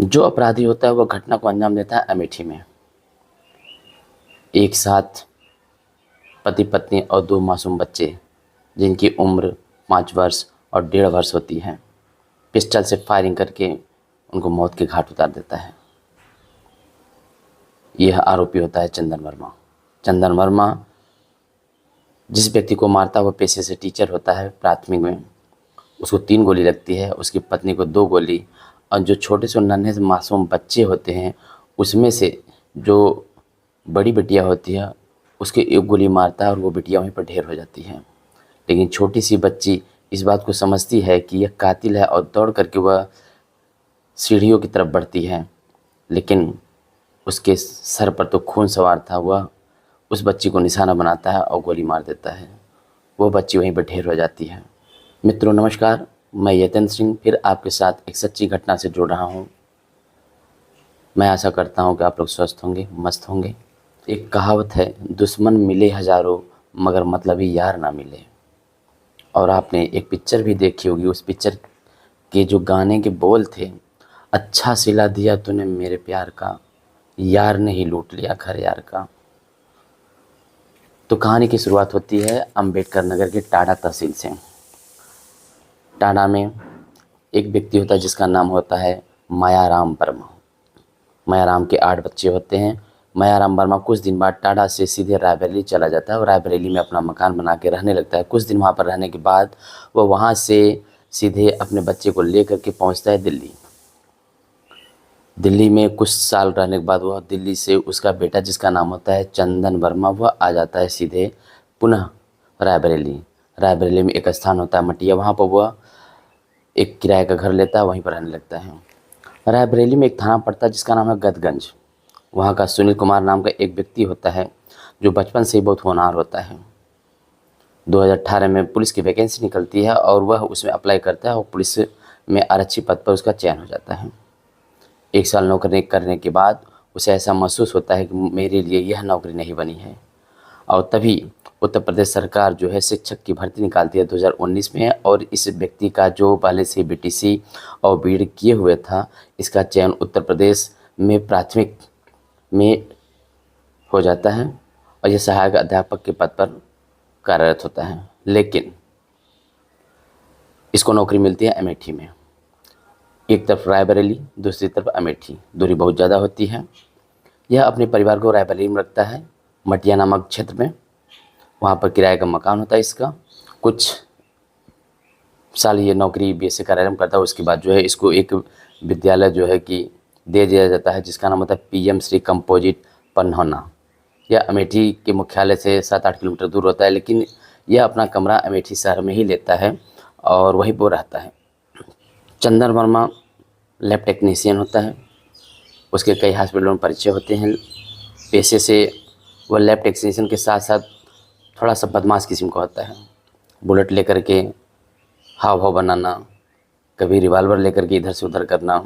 जो अपराधी होता है वह घटना को अंजाम देता है अमेठी में। एक साथ पति पत्नी और दो मासूम बच्चे जिनकी उम्र 5 वर्ष और 1.5 वर्ष होती है, पिस्टल से फायरिंग करके उनको मौत के घाट उतार देता है। यह आरोपी होता है चंदन वर्मा। चंदन वर्मा जिस व्यक्ति को मारता है वह पेशे से टीचर होता है प्राथमिक में। उसको 3 गोली लगती है, उसकी पत्नी को 2 गोली, और जो छोटे से नन्हे से मासूम बच्चे होते हैं उसमें से जो बड़ी बिटिया होती है उसके 1 गोली मारता है और वो बिटिया वहीं पर ढेर हो जाती है। लेकिन छोटी सी बच्ची इस बात को समझती है कि यह कातिल है और दौड़ करके वह सीढ़ियों की तरफ बढ़ती है, लेकिन उसके सर पर तो खून सवार था। वह उस बच्ची को निशाना बनाता है और गोली मार देता है। वो बच्ची वहीं पर ढेर हो जाती है। मित्रों नमस्कार, मैं यतेंद्र सिंह फिर आपके साथ एक सच्ची घटना से जुड़ रहा हूँ। मैं आशा करता हूँ कि आप लोग स्वस्थ होंगे, मस्त होंगे। एक कहावत है, दुश्मन मिले हज़ारों मगर मतलबी यार ना मिले। और आपने एक पिक्चर भी देखी होगी, उस पिक्चर के जो गाने के बोल थे, अच्छा सिला दिया तूने मेरे प्यार का, यार ने ही लूट लिया घर यार का। तो कहानी की शुरुआत होती है अंबेडकर नगर के टाडा तहसील से। टाडा में एक व्यक्ति होता है जिसका नाम होता है मायाराम वर्मा। मायाराम के 8 बच्चे होते हैं। मायाराम वर्मा कुछ दिन बाद टाडा से सीधे रायबरेली चला जाता है और रायबरेली में अपना मकान बना के रहने लगता है। कुछ दिन वहाँ पर रहने के बाद वह वहाँ से सीधे अपने बच्चे को लेकर के पहुँचता है दिल्ली। दिल्ली में कुछ साल रहने के बाद वह दिल्ली से उसका बेटा जिसका नाम होता है चंदन वर्मा, वह आ जाता है सीधे पुनः रायबरेली। रायबरेली में एक स्थान होता है मटिया, वहाँ पर वह एक किराए का घर लेता है, वहीं पर रहने लगता है। रायबरेली में एक थाना पड़ता है जिसका नाम है गदगंज। वहाँ का सुनील कुमार नाम का एक व्यक्ति होता है जो बचपन से ही बहुत होनहार होता है। 2018 में पुलिस की वैकेंसी निकलती है और वह उसमें अप्लाई करता है और पुलिस में आरक्षी पद पर उसका चयन हो जाता है। 1 साल नौकरी करने के बाद उसे ऐसा महसूस होता है कि मेरे लिए यह नौकरी नहीं बनी है, और तभी उत्तर प्रदेश सरकार जो है शिक्षक की भर्ती निकालती है 2019 में। और इस व्यक्ति का जो पहले से बीटीसी और बीएड किए हुए था, इसका चयन उत्तर प्रदेश में प्राथमिक में हो जाता है और यह सहायक अध्यापक के पद पर कार्यरत होता है। लेकिन इसको नौकरी मिलती है अमेठी में। एक तरफ रायबरेली, दूसरी तरफ अमेठी, दूरी बहुत ज़्यादा होती है। यह अपने परिवार को रायबरेली में रखता है, मटिया नामक क्षेत्र में। वहाँ पर किराए का मकान होता है इसका। कुछ साल ये नौकरी बीएससी का आरंभ करता है। उसके बाद जो है इसको एक विद्यालय जो है कि दे दिया जाता है जिसका नाम होता है पीएम श्री कंपोजिट पन्हौना। यह अमेठी के मुख्यालय से 7-8 किलोमीटर दूर होता है, लेकिन यह अपना कमरा अमेठी शहर में ही लेता है और वहीं पर रहता है। चंदन वर्मा लैब टेक्नीशियन होता है। उसके कई हॉस्पिटलों में परिचय होते हैं। पेशे से वह लैब टेक्नीशियन के साथ साथ थोड़ा सा बदमाश किस्म का होता है। बुलेट लेकर के हाव भाव बनाना, कभी रिवाल्वर लेकर के इधर से उधर करना,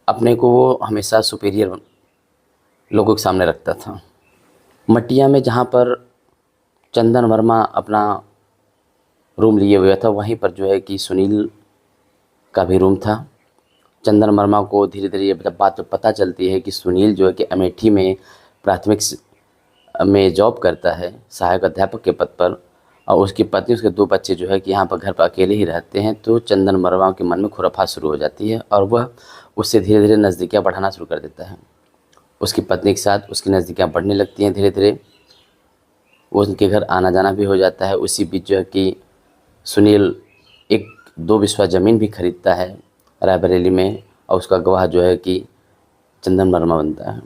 अपने को वो हमेशा सुपीरियर लोगों के सामने रखता था। मटिया में जहाँ पर चंदन वर्मा अपना रूम लिए हुआ था, वहीं पर जो है कि सुनील का भी रूम था। चंदन वर्मा को धीरे धीरे ये बात पता चलती है कि सुनील जो है कि अमेठी में प्राथमिक में जॉब करता है सहायक अध्यापक के पद पर, और उसकी पत्नी उसके 2 बच्चे जो है कि यहाँ पर घर पर अकेले ही रहते हैं। तो चंदन वर्मा के मन में खुराफात शुरू हो जाती है और वह उससे धीरे धीरे नज़दीकियाँ बढ़ाना शुरू कर देता है। उसकी पत्नी के साथ उसकी नज़दीकियाँ बढ़ने लगती हैं धीरे धीरे। वो उनके घर आना जाना भी हो जाता है। उसी बीच जो है कि सुनील एक 2 बिस्वा ज़मीन भी खरीदता है रायबरेली में, और उसका गवाह जो है कि चंदन वर्मा बनता है।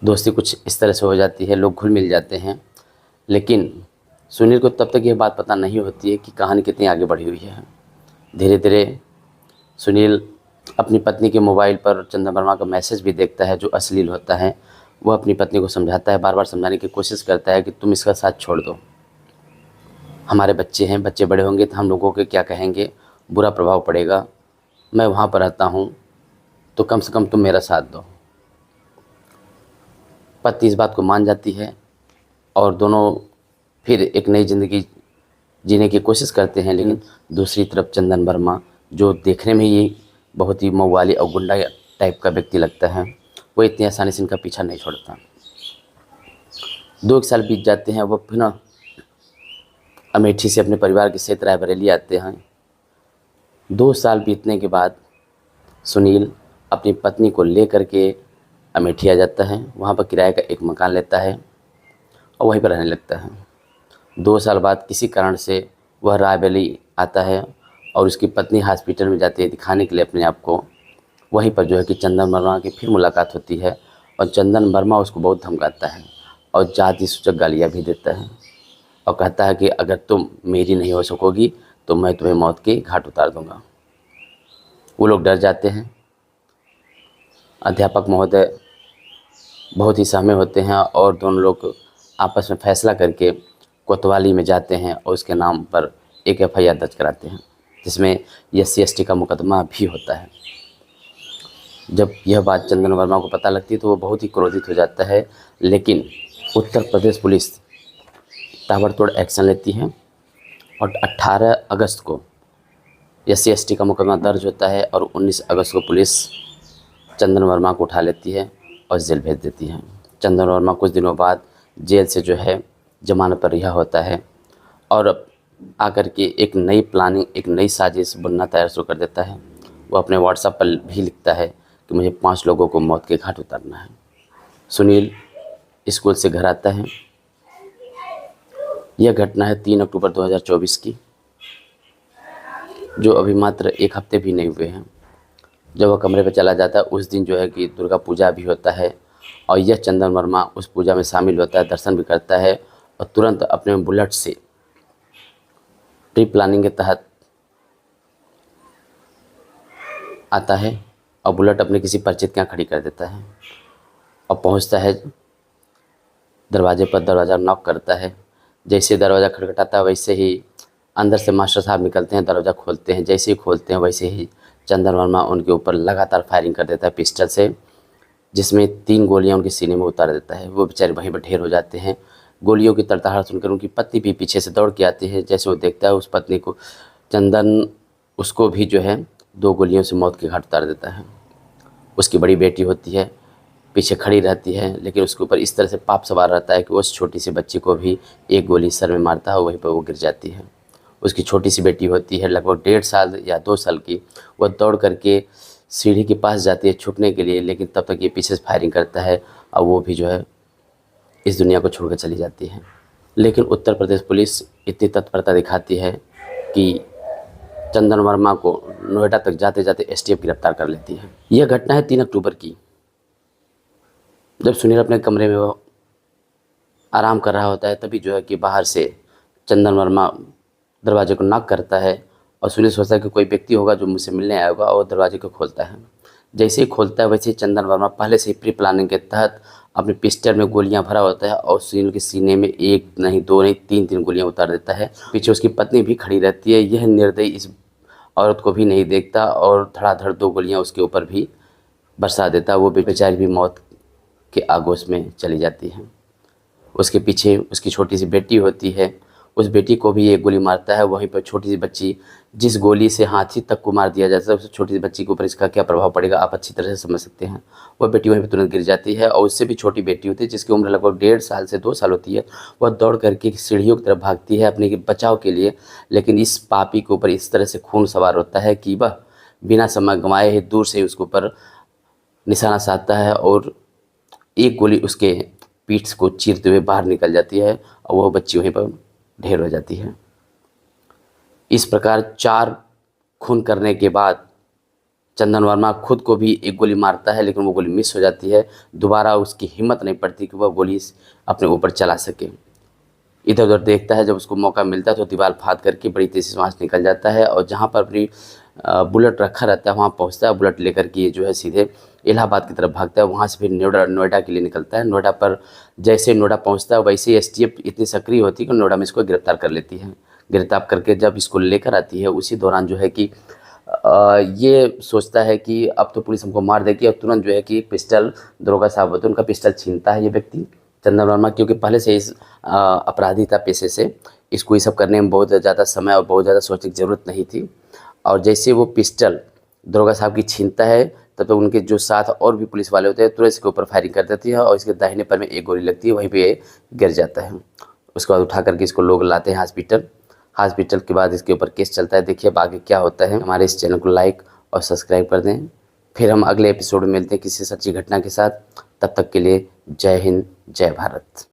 दोस्ती कुछ इस तरह से हो जाती है, लोग घुल मिल जाते हैं। लेकिन सुनील को तब तक ये बात पता नहीं होती है कि कहानी कितनी आगे बढ़ी हुई है। धीरे धीरे सुनील अपनी पत्नी के मोबाइल पर चंदन वर्मा का मैसेज भी देखता है जो अश्लील होता है। वह अपनी पत्नी को समझाता है, बार बार समझाने की कोशिश करता है कि तुम इसका साथ छोड़ दो, हमारे बच्चे हैं, बच्चे बड़े होंगे तो हम लोगों के क्या कहेंगे, बुरा प्रभाव पड़ेगा। मैं वहाँ पर रहता हूँ तो कम से कम तुम मेरा साथ दो। पत्नी इस बात को मान जाती है और दोनों फिर एक नई ज़िंदगी जीने की कोशिश करते हैं। लेकिन दूसरी तरफ चंदन वर्मा, जो देखने में ही बहुत ही मऊवाली और गुंडा टाइप का व्यक्ति लगता है, वो इतनी आसानी से इनका पीछा नहीं छोड़ता। 2 साल बीत जाते हैं, वो फिर अमेठी से अपने परिवार के सहित रायबरेली आते हैं। 2 साल बीतने के बाद सुनील अपनी पत्नी को लेकर के अमेठी आ जाता है। वहाँ पर किराए का एक मकान लेता है और वहीं पर रहने लगता है। 2 साल बाद किसी कारण से वह रायबरेली आता है और उसकी पत्नी हॉस्पिटल में जाती है दिखाने के लिए अपने आप को। वहीं पर जो है कि चंदन वर्मा की फिर मुलाकात होती है और चंदन वर्मा उसको बहुत धमकाता है और जाति सूचक गालियाँ भी देता है और कहता है कि अगर तुम मेरी नहीं हो सकोगी तो मैं तुम्हें मौत के घाट उतार दूंगा। वो लोग डर जाते हैं। अध्यापक महोदय बहुत ही सहमे होते हैं और दोनों लोग आपस में फैसला करके कोतवाली में जाते हैं और उसके नाम पर एक FIR दर्ज कराते हैं, जिसमें SC/ST का मुकदमा भी होता है। जब यह बात चंदन वर्मा को पता लगती है तो वो बहुत ही क्रोधित हो जाता है, लेकिन उत्तर प्रदेश पुलिस ताबड़तोड़ एक्शन लेती है और 18 अगस्त को SC/ST का मुकदमा दर्ज होता है और 19 अगस्त को पुलिस चंदन वर्मा को उठा लेती है और जेल भेज देती है। चंदन वर्मा कुछ दिनों बाद जेल से जो है जमानत पर रिहा होता है और आकर के एक नई प्लानिंग, एक नई साजिश बुनना तैयार शुरू कर देता है। वो अपने व्हाट्सएप पर भी लिखता है कि मुझे 5 लोगों को मौत के घाट उतारना है। सुनील स्कूल से घर आता है। यह घटना है 3 अक्टूबर 2024 की, जो अभी मात्र 1 हफ्ते भी नहीं हुए हैं। जब वह कमरे पर चला जाता है उस दिन जो है कि दुर्गा पूजा भी होता है और यह चंदन वर्मा उस पूजा में शामिल होता है, दर्शन भी करता है और तुरंत अपने बुलेट से प्री प्लानिंग के तहत आता है और बुलेट अपने किसी परिचित के यहाँ खड़ी कर देता है और पहुंचता है दरवाजे पर। दरवाज़ा नॉक करता है। जैसे दरवाज़ा खटखटाता है वैसे ही अंदर से मास्टर साहब निकलते हैं, दरवाज़ा खोलते हैं। जैसे ही खोलते हैं वैसे ही चंदन वर्मा उनके ऊपर लगातार फायरिंग कर देता है पिस्टल से, जिसमें 3 गोलियां उनके सीने में उतार देता है। वो बेचारे वहीं पर ढेर हो जाते हैं। गोलियों की तड़तड़ाहट सुनकर उनकी पत्नी भी पीछे से दौड़ के आती है। जैसे वो देखता है उस पत्नी को, चंदन उसको भी जो है 2 गोलियों से मौत के घाट उतार देता है। उसकी बड़ी बेटी होती है, पीछे खड़ी रहती है, लेकिन उसके ऊपर इस तरह से पाप सवार रहता है कि उस छोटी सी बच्ची को भी एक गोली सर में मारता है और वहीं पर वो गिर जाती है। उसकी छोटी सी बेटी होती है लगभग 1.5 साल या 2 साल की। वह दौड़ करके सीढ़ी के पास जाती है छुपने के लिए, लेकिन तब तक ये पीछे से फायरिंग करता है और वो भी जो है इस दुनिया को छोड़कर चली जाती है। लेकिन उत्तर प्रदेश पुलिस इतनी तत्परता दिखाती है कि चंदन वर्मा को नोएडा तक जाते जाते STF गिरफ्तार कर लेती है। यह घटना है 3 अक्टूबर की, जब सुनील अपने कमरे में वो आराम कर रहा होता है। तभी जो है कि बाहर से चंदन वर्मा दरवाजे को नॉक करता है और सुनील सोचता है कि कोई व्यक्ति होगा जो मुझसे मिलने आया होगा और दरवाजे को खोलता है। जैसे ही खोलता है वैसे ही चंदन वर्मा पहले से ही प्री प्लानिंग के तहत अपने पिस्टल में गोलियां भरा होता है और सुनील के सीने में 1 नहीं 2 नहीं 3 गोलियां उतार देता है। पीछे उसकी पत्नी भी खड़ी रहती है। यह निर्दयी इस औरत को भी नहीं देखता और धड़ाधड़ 2 गोलियां उसके ऊपर भी बरसा देता। वो बेचारी भी मौत के आगोश में चली जाती है। उसके पीछे उसकी छोटी सी बेटी होती है, उस बेटी को भी 1 गोली मारता है। वहीं पर छोटी सी बच्ची, जिस गोली से हाथी तक को मार दिया जाता है, उस छोटी सी बच्ची के ऊपर इसका क्या प्रभाव पड़ेगा आप अच्छी तरह से समझ सकते हैं। वह बेटी वहीं पर तुरंत गिर जाती है और उससे भी छोटी बेटी होती है जिसकी उम्र लगभग 1.5 साल से 2 साल होती है। वह दौड़ करके सीढ़ियों की तरफ भागती है अपने बचाव के लिए, लेकिन इस पापी के ऊपर इस तरह से खून सवार होता है कि वह बिना समय गंवाए ही दूर से उसके ऊपर निशाना साधता है और 1 गोली उसके पीठ को चीरते हुए बाहर निकल जाती है और वह बच्ची वहीं पर ढेर हो जाती है। इस प्रकार 4 खून करने के बाद चंदन वर्मा खुद को भी 1 गोली मारता है, लेकिन वो गोली मिस हो जाती है। दोबारा उसकी हिम्मत नहीं पड़ती कि वह गोली अपने ऊपर चला सके। इधर उधर देखता है, जब उसको मौका मिलता है तो दीवार फाड़ करके बड़ी तेज़ी से वहाँ से निकल जाता है और जहाँ पर अपनी बुलेट रखा रहता है वहाँ पहुँचता है। बुलेट लेकर के जो है सीधे इलाहाबाद की तरफ भागता है। वहाँ से फिर नोएडा के लिए निकलता है। नोएडा पर जैसे नोएडा पहुँचता है वैसे ही STF इतनी सक्रिय होती है कि नोएडा में इसको गिरफ्तार कर लेती है। गिरफ्तार करके जब इसको लेकर आती है उसी दौरान जो है कि ये सोचता है कि अब तो पुलिस हमको मार देगी और तुरंत जो है कि पिस्टल दरोगा साहब होते हैं उनका पिस्टल छीनता है ये व्यक्ति चंदन वर्मा, क्योंकि पहले से इस अपराधी था पेशे से। इसको ये सब करने में बहुत ज़्यादा समय और बहुत ज़्यादा सोचने की ज़रूरत नहीं थी। और जैसे वो पिस्टल दरोगा साहब की छीनता है, तब तक उनके जो साथ और भी पुलिस वाले होते हैं तुरंत इसके ऊपर फायरिंग कर देती है और इसके दाहिने पैर में एक गोली लगती है, वहीं पे ये गिर जाता है। उसके बाद उठा करके इसको लोग लाते हैं हॉस्पिटल। हॉस्पिटल के बाद इसके ऊपर केस चलता है। देखिए अब आगे क्या होता है। हमारे इस चैनल को लाइक और सब्सक्राइब कर दें। फिर हम अगले एपिसोड में मिलते हैं किसी सच्ची घटना के साथ। तब तक के लिए जय हिंद, जय भारत।